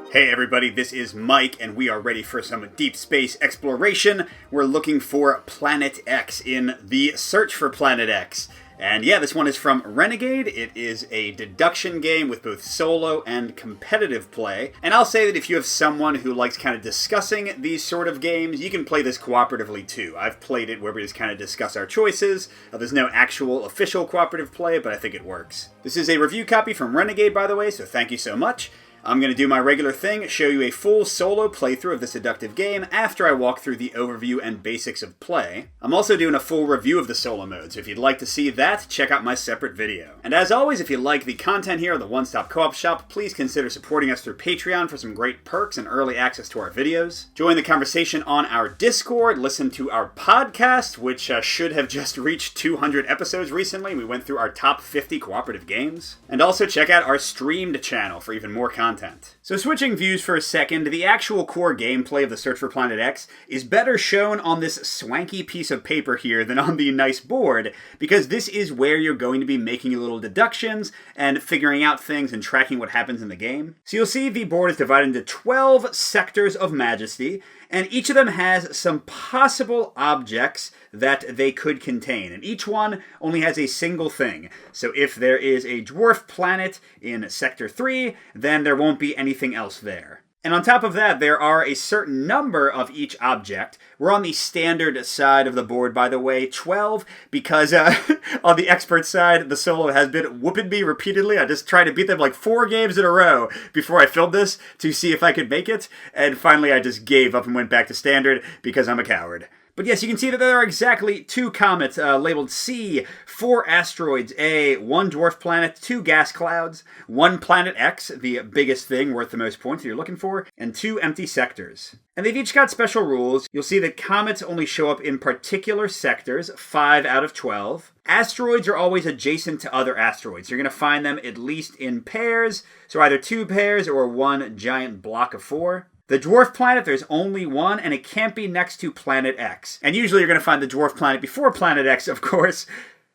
Hey everybody, this is Mike, and we are ready for some deep space exploration. We're looking for Planet X in the Search for Planet X. And yeah, this one is from Renegade. It is a deduction game with both solo and competitive play. And I'll say that if you have someone who likes kind of discussing these sort of games, you can play this cooperatively too. I've played it where we just kind of discuss our choices. There's no actual official cooperative play, but I think it works. This is a review copy from Renegade, by the way, so thank you so much. I'm going to do my regular thing, show you a full solo playthrough of this deductive game after I walk through the overview and basics of play. I'm also doing a full review of the solo mode, so if you'd like to see that, check out my separate video. And as always, if you like the content here on the One Stop Co-op Shop, please consider supporting us through Patreon for some great perks and early access to our videos. Join the conversation on our Discord, listen to our podcast, which should have just reached 200 episodes recently. We went through our top 50 cooperative games. And also check out our streamed channel for even more content. So switching views for a second, the actual core gameplay of the Search for Planet X is better shown on this swanky piece of paper here than on the nice board, because this is where you're going to be making your little deductions and figuring out things and tracking what happens in the game. So you'll see the board is divided into 12 sectors of majesty, and each of them has some possible objects that they could contain. And each one only has a single thing. So if there is a dwarf planet in Sector 3, then there won't be anything else there. And on top of that, there are a certain number of each object. We're on the standard side of the board, by the way, 12, because on the expert side, the solo has been whooping me repeatedly. I just tried to beat them like 4 games in a row before I filmed this to see if I could make it. And finally, I just gave up and went back to standard because I'm a coward. But yes, you can see that there are exactly 2 comets labeled C, 4 asteroids A, 1 dwarf planet, 2 gas clouds, 1 planet X, the biggest thing worth the most points that you're looking for, and 2 empty sectors. And they've each got special rules. You'll see that comets only show up in particular sectors, 5 out of 12. Asteroids are always adjacent to other asteroids. You're going to find them at least in pairs, so either 2 pairs or 1 giant block of 4. The dwarf planet, there's only 1, and it can't be next to Planet X. And usually you're going to find the dwarf planet before Planet X, of course.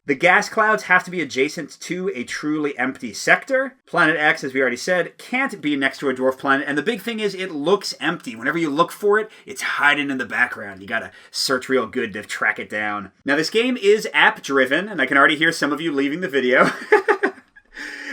The gas clouds have to be adjacent to a truly empty sector. Planet X, as we already said, can't be next to a dwarf planet, and the big thing is it looks empty. Whenever you look for it, it's hiding in the background. You gotta search real good to track it down. Now, this game is app-driven, and I can already hear some of you leaving the video.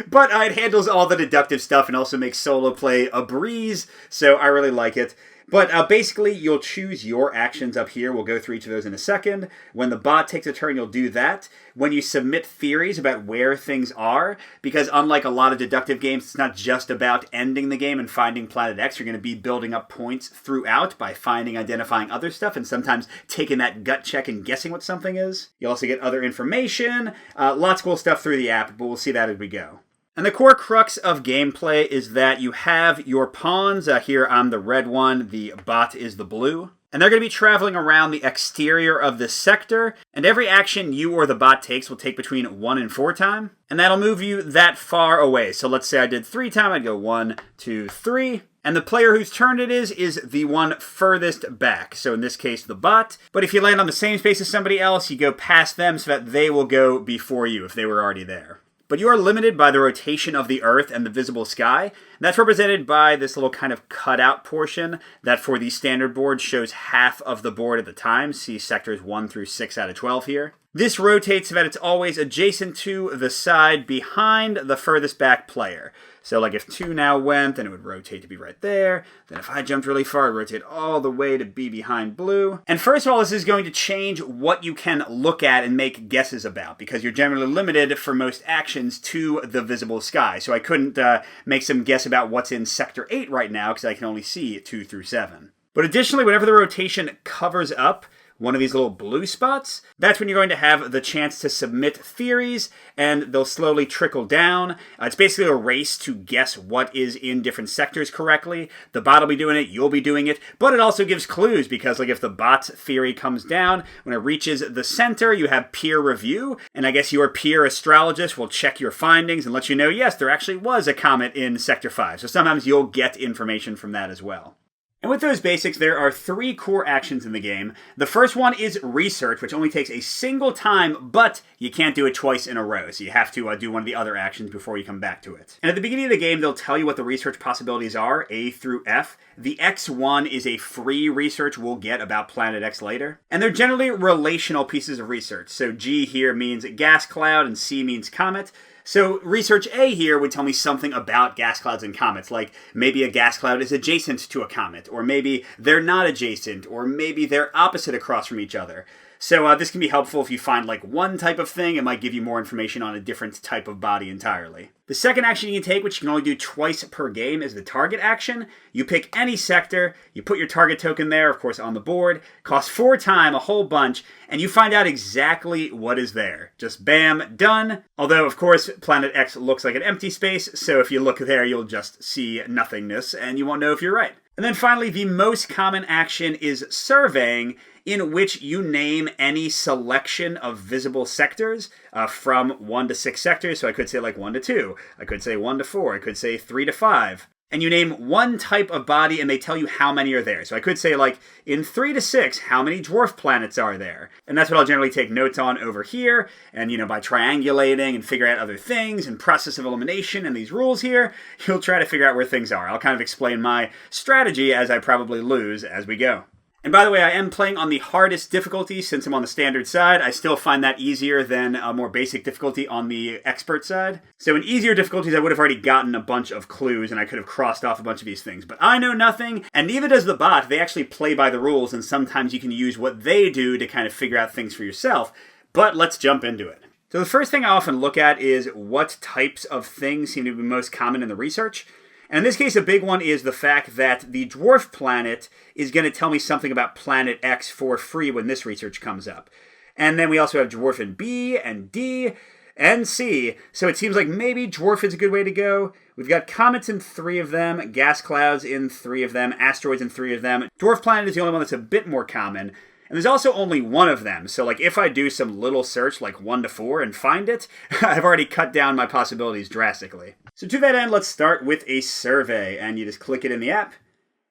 But it handles all the deductive stuff and also makes solo play a breeze, so I really like it. But basically, you'll choose your actions up here. We'll go through each of those in a second. When the bot takes a turn, you'll do that. When you submit theories about where things are, because unlike a lot of deductive games, it's not just about ending the game and finding Planet X. You're going to be building up points throughout by identifying other stuff, and sometimes taking that gut check and guessing what something is. You'll also get other information. Lots of cool stuff through the app, but we'll see that as we go. And the core crux of gameplay is that you have your pawns. Here I'm the red one, the bot is the blue. And they're going to be traveling around the exterior of this sector, and every action you or the bot takes will take between 1 and 4 time, and that'll move you that far away. So let's say I did 3 time, I'd go 1, 2, 3. And the player whose turn it is the one furthest back. So in this case, the bot. But if you land on the same space as somebody else, you go past them so that they will go before you if they were already there. But you are limited by the rotation of the Earth and the visible sky. And that's represented by this little kind of cutout portion that for the standard board shows half of the board at the time. See sectors 1 through 6 out of 12 here. This rotates so that it's always adjacent to the side behind the furthest back player. So like if 2 now went, then it would rotate to be right there. Then if I jumped really far, it would rotate all the way to be behind blue. And first of all, this is going to change what you can look at and make guesses about, because you're generally limited for most actions to the visible sky. So I couldn't make some guess about what's in Sector 8 right now, because I can only see 2 through 7. But additionally, whenever the rotation covers up one of these little blue spots, that's when you're going to have the chance to submit theories, and they'll slowly trickle down. It's basically a race to guess what is in different sectors correctly. The bot will be doing it, you'll be doing it, but it also gives clues, because like if the bot's theory comes down, when it reaches the center, you have peer review, and I guess your peer astrologist will check your findings and let you know, yes, there actually was a comet in Sector 5. So sometimes you'll get information from that as well. And with those basics, there are 3 core actions in the game. The first one is research, which only takes a single time, but you can't do it twice in a row, so you have to do one of the other actions before you come back to it. And at the beginning of the game, they'll tell you what the research possibilities are, A through F. The X1 is a free research we'll get about Planet X later. And they're generally relational pieces of research. So G here means gas cloud, and C means comet. So research A here would tell me something about gas clouds and comets, like maybe a gas cloud is adjacent to a comet, or maybe they're not adjacent, or maybe they're opposite across from each other. So this can be helpful if you find like one type of thing. It might give you more information on a different type of body entirely. The second action you can take, which you can only do twice per game, is the target action. You pick any sector, you put your target token there, of course, on the board, costs 4 time, a whole bunch, and you find out exactly what is there. Just bam, done. Although, of course, Planet X looks like an empty space, so if you look there, you'll just see nothingness, and you won't know if you're right. And then finally, the most common action is surveying, in which you name any selection of visible sectors from 1 to 6 sectors. So I could say like 1 to 2. I could say 1 to 4. I could say 3 to 5. And you name one type of body and they tell you how many are there. So I could say like in 3 to 6, how many dwarf planets are there? And that's what I'll generally take notes on over here. And by triangulating and figuring out other things and process of elimination and these rules here, you'll try to figure out where things are. I'll kind of explain my strategy as I probably lose as we go. And by the way, I am playing on the hardest difficulty since I'm on the standard side. I still find that easier than a more basic difficulty on the expert side. So in easier difficulties, I would have already gotten a bunch of clues and I could have crossed off a bunch of these things. But I know nothing, and neither does the bot. They actually play by the rules, and sometimes you can use what they do to kind of figure out things for yourself. But let's jump into it. So the first thing I often look at is what types of things seem to be most common in the research. And in this case, a big one is the fact that the dwarf planet is going to tell me something about Planet X for free when this research comes up. And then we also have dwarf in B and D and C. So it seems like maybe dwarf is a good way to go. We've got comets in 3 of them, gas clouds in 3 of them, asteroids in 3 of them. Dwarf planet is the only one that's a bit more common. And there's also only 1 of them. So like if I do some little search like 1 to 4 and find it, I've already cut down my possibilities drastically. So to that end, let's start with a survey, and you just click it in the app.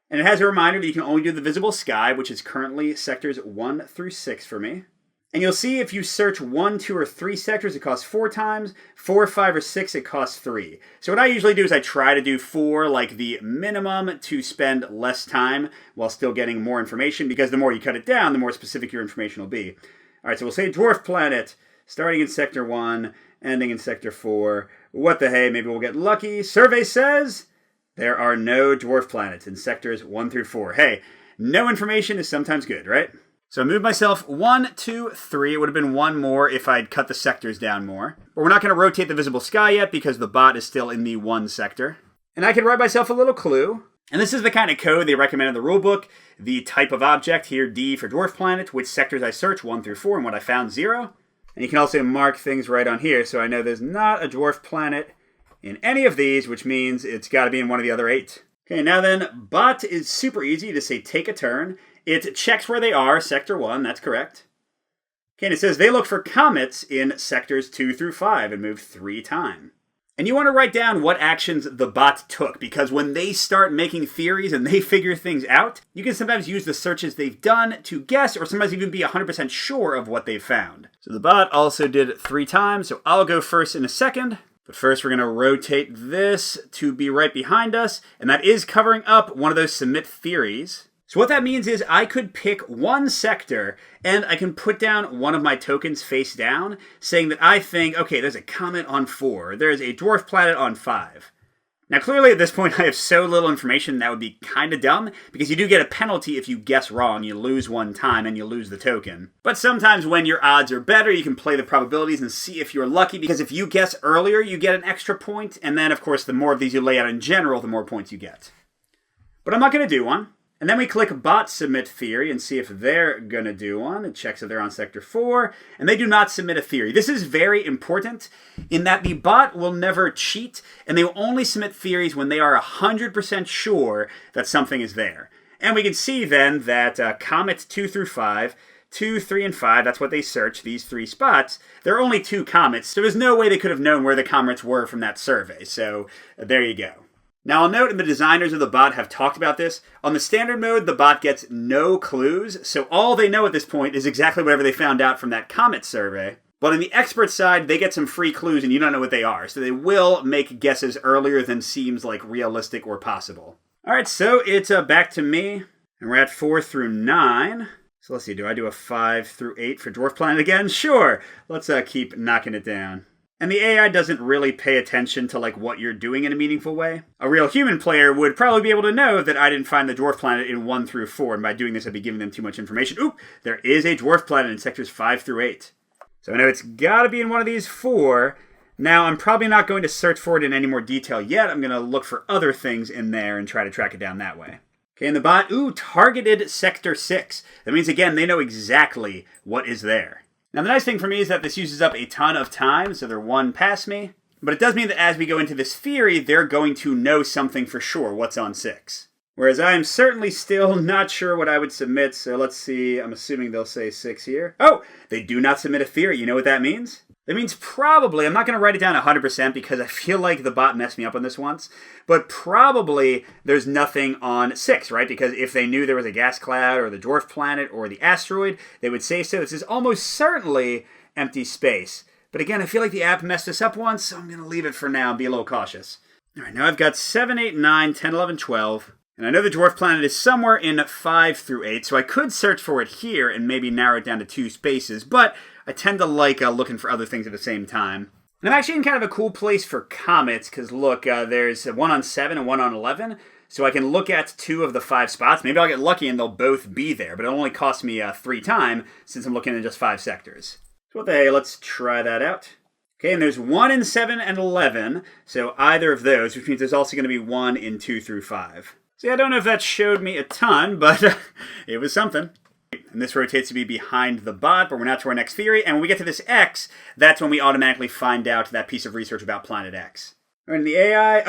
And it has a reminder that you can only do the visible sky, which is currently sectors 1 through 6 for me. And you'll see if you search 1, 2, or 3 sectors, it costs 4 times. 4, 5, or 6, it costs 3. So what I usually do is I try to do 4, like the minimum, to spend less time while still getting more information, because the more you cut it down, the more specific your information will be. All right, so we'll say dwarf planet, starting in sector 1, ending in sector 4. What the hey, maybe we'll get lucky. Survey says there are no dwarf planets in sectors 1 through 4. Hey, no information is sometimes good, right? So I moved myself 1, 2, 3. It would have been 1 more if I'd cut the sectors down more. But we're not going to rotate the visible sky yet because the bot is still in the 1 sector. And I can write myself a little clue. And this is the kind of code they recommend in the rulebook. The type of object, here D for dwarf planet, which sectors I search, 1 through 4, and what I found, 0. And you can also mark things right on here, so I know there's not a dwarf planet in any of these, which means it's got to be in one of the other 8. Okay, now then, bot is super easy to say take a turn. It checks where they are, sector 1, that's correct. Okay, and it says they look for comets in sectors 2 through 5 and move 3 times. And you want to write down what actions the bot took, because when they start making theories and they figure things out, you can sometimes use the searches they've done to guess, or sometimes even be 100% sure of what they've found. So the bot also did it 3 times, so I'll go first in a second. But first we're going to rotate this to be right behind us, and that is covering up one of those submit theories. So what that means is I could pick 1 sector, and I can put down one of my tokens face down, saying that I think, okay, there's a comet on 4, there's a dwarf planet on 5. Now clearly at this point I have so little information that would be kind of dumb, because you do get a penalty if you guess wrong. You lose 1 time and you lose the token. But sometimes when your odds are better, you can play the probabilities and see if you're lucky, because if you guess earlier, you get an extra point, and then of course the more of these you lay out in general, the more points you get. But I'm not going to do one. And then we click Bot Submit Theory and see if they're going to do one. It checks if they're on Sector 4, and they do not submit a theory. This is very important in that the bot will never cheat, and they will only submit theories when they are 100% sure that something is there. And we can see then that comets 2 through 5, 2, 3, and 5, that's what they search, these 3 spots. There are only 2 comets, so there's no way they could have known where the comets were from that survey. So there you go. Now I'll note, and the designers of the bot have talked about this, on the standard mode the bot gets no clues, so all they know at this point is exactly whatever they found out from that Comet survey. But on the expert side, they get some free clues and you don't know what they are, so they will make guesses earlier than seems like realistic or possible. Alright, so it's back to me, and we're at 4 through 9. So let's see, do I do a 5 through 8 for Dwarf Planet again? Sure! Let's keep knocking it down. And the AI doesn't really pay attention to what you're doing in a meaningful way. A real human player would probably be able to know that I didn't find the Dwarf Planet in 1 through 4, and by doing this I'd be giving them too much information. Ooh, there is a Dwarf Planet in sectors 5 through 8. So I know it's gotta be in one of these 4. Now, I'm probably not going to search for it in any more detail yet. I'm gonna look for other things in there and try to track it down that way. Okay, and the bot, targeted sector 6. That means, again, they know exactly what is there. Now, the nice thing for me is that this uses up a ton of time, so they're 1 past me. But it does mean that as we go into this theory, they're going to know something for sure, what's on 6. Whereas I am certainly still not sure what I would submit, so let's see. I'm assuming they'll say 6 here. Oh, they do not submit a theory. You know what that means? That means probably, I'm not going to write it down 100% because I feel like the bot messed me up on this once, but probably there's nothing on 6, right? Because if they knew there was a gas cloud or the dwarf planet or the asteroid, they would say so. This is almost certainly empty space. But again, I feel like the app messed us up once, so I'm going to leave it for now and be a little cautious. All right, now I've got 7, 8, 9, 10, 11, 12. And I know the dwarf planet is somewhere in 5 through 8, so I could search for it here and maybe narrow it down to 2 spaces, but I tend to like looking for other things at the same time. And I'm actually in kind of a cool place for comets, because look, there's 1 on 7 and 1 on 11, so I can look at 2 of the 5 spots. Maybe I'll get lucky and they'll both be there, but it'll only cost me 3 time, since I'm looking at just 5 sectors. So what the hey, let's try that out. Okay, and there's 1 in 7 and 11, so either of those, which means there's also going to be 1 in 2 through 5. See, I don't know if that showed me a ton, but it was something. And this rotates to be behind the bot, but we're not to our next theory. And when we get to this X, that's when we automatically find out that piece of research about Planet X. And the AI,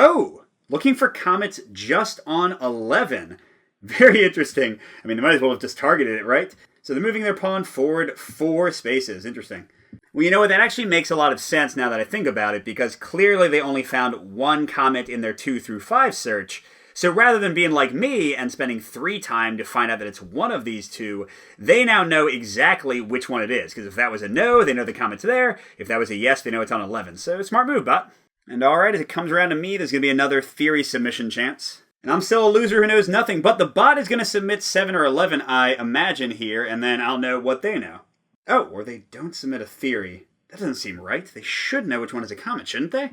looking for comets just on 11. Very interesting. I mean, they might as well have just targeted it, right? So they're moving their pawn forward 4 spaces. Interesting. Well, you know what? That actually makes a lot of sense now that I think about it, because clearly they only found 1 comet in their 2 through 5 search. So rather than being like me and spending 3 time to find out that it's one of these 2, they now know exactly which one it is. Because if that was a no, they know the comet's there. If that was a yes, they know it's on 11. So smart move, bot. And alright, as it comes around to me, there's going to be another theory submission chance. And I'm still a loser who knows nothing, but the bot is going to submit 7 or 11, I imagine, here, and then I'll know what they know. Oh, or they don't submit a theory. That doesn't seem right. They should know which one is a comet, shouldn't they?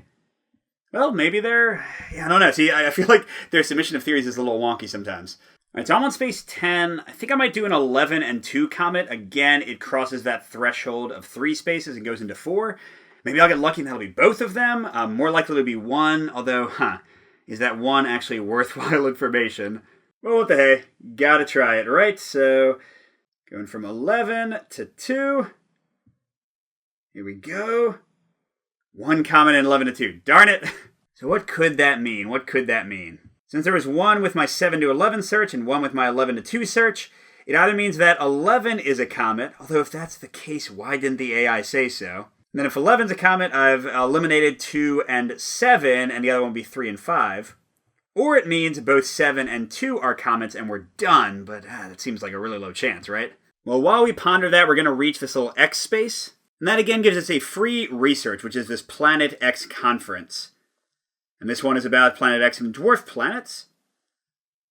Well, maybe they're... I don't know. See, I feel like their submission of theories is a little wonky sometimes. All right, so I'm on space 10. I think I might do an 11 and 2 comet. Again, it crosses that threshold of 3 spaces and goes into 4. Maybe I'll get lucky and that'll be both of them. More likely to be 1, although, is that 1 actually worthwhile information? Well, what the hey? Gotta try it, right? So, going from 11 to 2. Here we go. 1 comet and 11 to 2. Darn it! So what could that mean? What could that mean? Since there was 1 with my 7 to 11 search and 1 with my 11 to 2 search, it either means that 11 is a comet, although if that's the case, why didn't the AI say so? And then if 11's a comet, I've eliminated 2 and 7, and the other one will be 3 and 5. Or it means both 7 and 2 are comets and we're done, but that seems like a really low chance, right? Well, while we ponder that, we're going to reach this little X space. And that again gives us a free research, which is this Planet X conference. And this one is about Planet X and dwarf planets.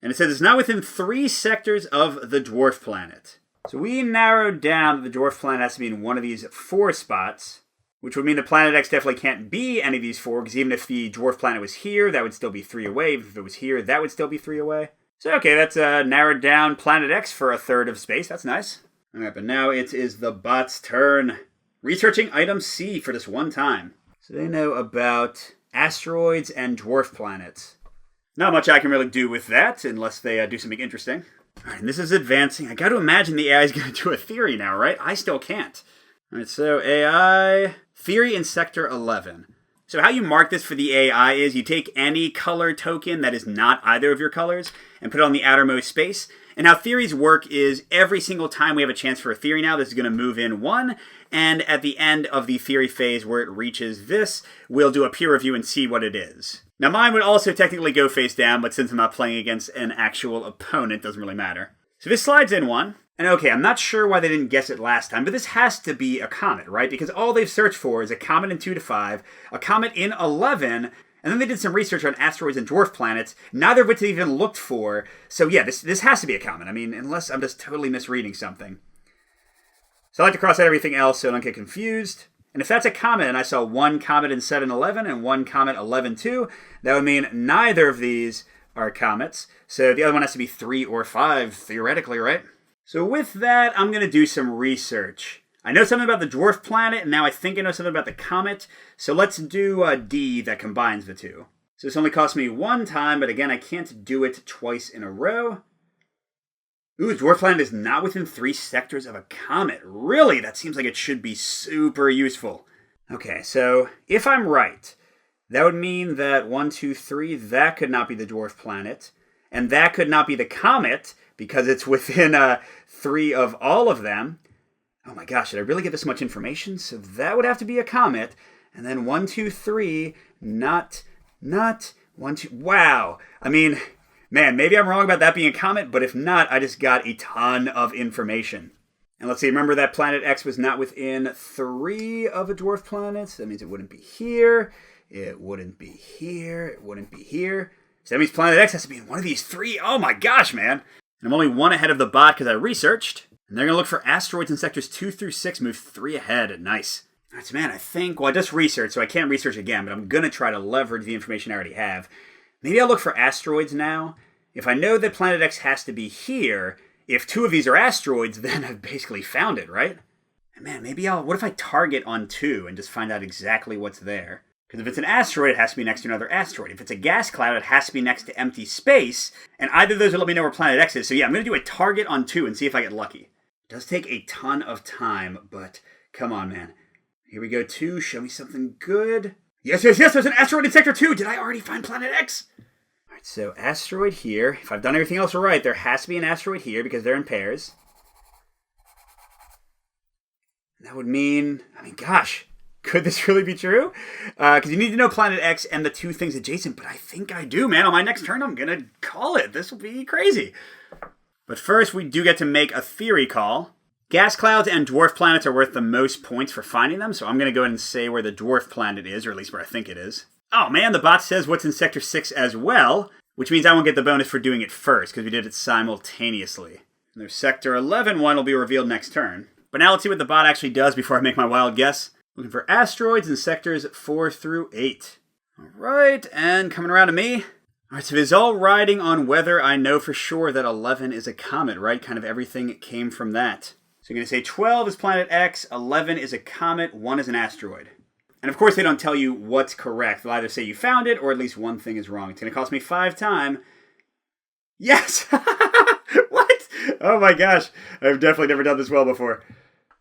And it says it's not within 3 sectors of the dwarf planet. So we narrowed down that the dwarf planet has to be in one of these 4 spots, which would mean the Planet X definitely can't be any of these 4, because even if the dwarf planet was here, that would still be 3 away. Even if it was here, that would still be 3 away. So okay, that's narrowed down Planet X for a third of space. That's nice. All right, but now it is the bot's turn. Researching item C for this one time. So they know about asteroids and dwarf planets. Not much I can really do with that, unless they do something interesting. Alright, and this is advancing. I gotta imagine the AI is going to do a theory now, right? I still can't. Alright, so AI... Theory in Sector 11. So how you mark this for the AI is you take any color token that is not either of your colors and put it on the outermost space. And how theories work is every single time we have a chance for a theory now, this is going to move in 1. And at the end of the theory phase where it reaches this, we'll do a peer review and see what it is. Now mine would also technically go face down, but since I'm not playing against an actual opponent, it doesn't really matter. So this slides in 1. And okay, I'm not sure why they didn't guess it last time, but this has to be a comet, right? Because all they've searched for is a comet in 2 to 5, a comet in 11, and then they did some research on asteroids and dwarf planets, neither of which they even looked for. So yeah, this has to be a comet. I mean, unless I'm just totally misreading something. So I like to cross out everything else so I don't get confused. And if that's a comet, and I saw one comet in 7-11 and one comet 11-2, that would mean neither of these are comets. So the other one has to be 3 or 5, theoretically, right? So with that, I'm going to do some research. I know something about the dwarf planet, and now I think I know something about the comet. So let's do a D that combines the two. So this only cost me 1 time, but again, I can't do it twice in a row. Ooh, dwarf planet is not within 3 sectors of a comet. Really? That seems like it should be super useful. Okay, so if I'm right, that would mean that 1, 2, 3, that could not be the dwarf planet. And that could not be the comet, because it's within 3 of all of them. Oh my gosh, did I really get this much information? So that would have to be a comet. And then 1, 2, 3, not 1, 2. Wow. I mean, man, maybe I'm wrong about that being a comet, but if not, I just got a ton of information. And let's see, remember that planet X was not within 3 of a dwarf planet. So that means it wouldn't be here. It wouldn't be here. It wouldn't be here. So that means planet X has to be in one of these 3. Oh my gosh, man. And I'm only 1 ahead of the bot because I researched. And they're going to look for asteroids in sectors 2 through 6, move 3 ahead. Nice. All right, so man, I think, well, I just researched, so I can't research again, but I'm going to try to leverage the information I already have. Maybe I'll look for asteroids now. If I know that planet X has to be here, if 2 of these are asteroids, then I've basically found it, right? And man, maybe what if I target on 2 and just find out exactly what's there? Because if it's an asteroid, it has to be next to another asteroid. If it's a gas cloud, it has to be next to empty space. And either of those will let me know where planet X is. So yeah, I'm going to do a target on 2 and see if I get lucky. It does take a ton of time, but come on, man. Here we go, 2. Show me something good. Yes, there's an asteroid in sector 2. Did I already find planet X? All right, so asteroid here. If I've done everything else right, there has to be an asteroid here because they're in pairs. That would mean, gosh. Could this really be true? Because you need to know planet X and the 2 things adjacent, but I think I do, man. On my next turn, I'm going to call it. This will be crazy. But first, we do get to make a theory call. Gas clouds and dwarf planets are worth the most points for finding them, so I'm going to go ahead and say where the dwarf planet is, or at least where I think it is. Oh man, the bot says what's in sector 6 as well, which means I won't get the bonus for doing it first, because we did it simultaneously. And there's sector 11, one will be revealed next turn. But now let's see what the bot actually does before I make my wild guess. Looking for asteroids in sectors 4 through 8. Alright, and coming around to me. Alright, so it's all riding on whether I know for sure that 11 is a comet, right? Kind of everything came from that. So you're going to say 12 is planet X, 11 is a comet, 1 is an asteroid. And of course they don't tell you what's correct. They'll either say you found it, or at least one thing is wrong. It's going to cost me 5 time. Yes! What? Oh my gosh. I've definitely never done this well before.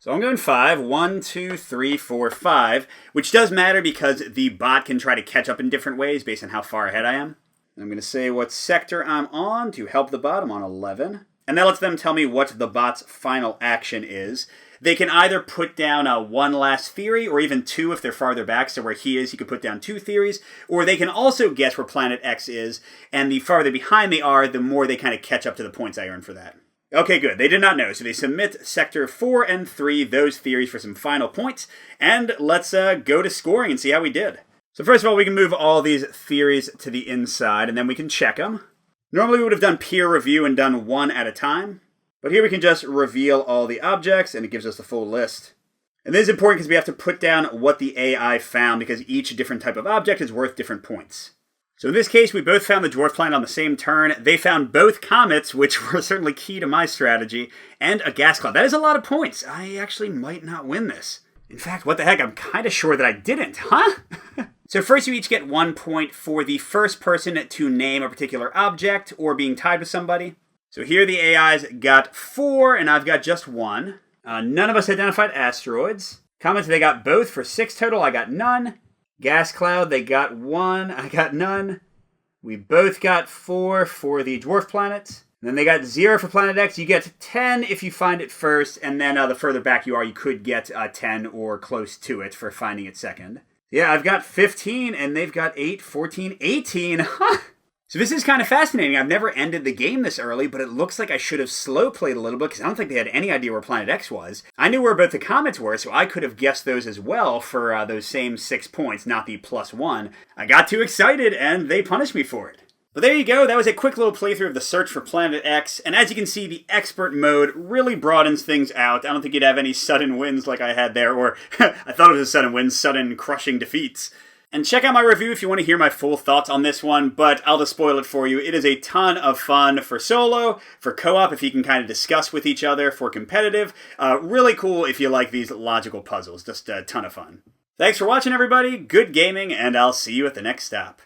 So I'm going 5. 1, 2, 3, 4, 5. Which does matter because the bot can try to catch up in different ways based on how far ahead I am. I'm going to say what sector I'm on to help the bot. I'm on 11. And that lets them tell me what the bot's final action is. They can either put down one last theory, or even 2 if they're farther back. So where he is, he could put down 2 theories. Or they can also guess where planet X is. And the farther behind they are, the more they kind of catch up to the points I earn for that. Okay, good. They did not know, so they submit Sector 4 and 3, those theories, for some final points. And let's go to scoring and see how we did. So first of all, we can move all these theories to the inside, and then we can check them. Normally we would have done peer review and done 1 at a time. But here we can just reveal all the objects, and it gives us the full list. And this is important because we have to put down what the AI found, because each different type of object is worth different points. So in this case, we both found the dwarf planet on the same turn. They found both comets, which were certainly key to my strategy, and a gas cloud. That is a lot of points. I actually might not win this. In fact, what the heck? I'm kind of sure that I didn't, huh? So first you each get 1 point for the first person to name a particular object or being tied with somebody. So here the AIs got 4, and I've got just 1. None of us identified asteroids. Comets, they got both for 6 total. I got none. Gas Cloud, they got 1. I got none. We both got 4 for the dwarf planets. And then they got 0 for Planet X. You get 10 if you find it first, and then the further back you are, you could get 10 or close to it for finding it second. Yeah, I've got 15, and they've got 8, 14, 18. Huh! So this is kind of fascinating. I've never ended the game this early, but it looks like I should have slow played a little bit because I don't think they had any idea where Planet X was. I knew where both the comets were, so I could have guessed those as well for those same 6 points, not the +1. I got too excited, and they punished me for it. But there you go, that was a quick little playthrough of the search for Planet X, and as you can see, the expert mode really broadens things out. I don't think you'd have any sudden wins like I had there, or I thought it was a sudden win, sudden crushing defeats. And check out my review if you want to hear my full thoughts on this one, but I'll just spoil it for you. It is a ton of fun for solo, for co-op if you can kind of discuss with each other, for competitive. Really cool if you like these logical puzzles, just a ton of fun. Thanks for watching everybody, good gaming, and I'll see you at the next stop.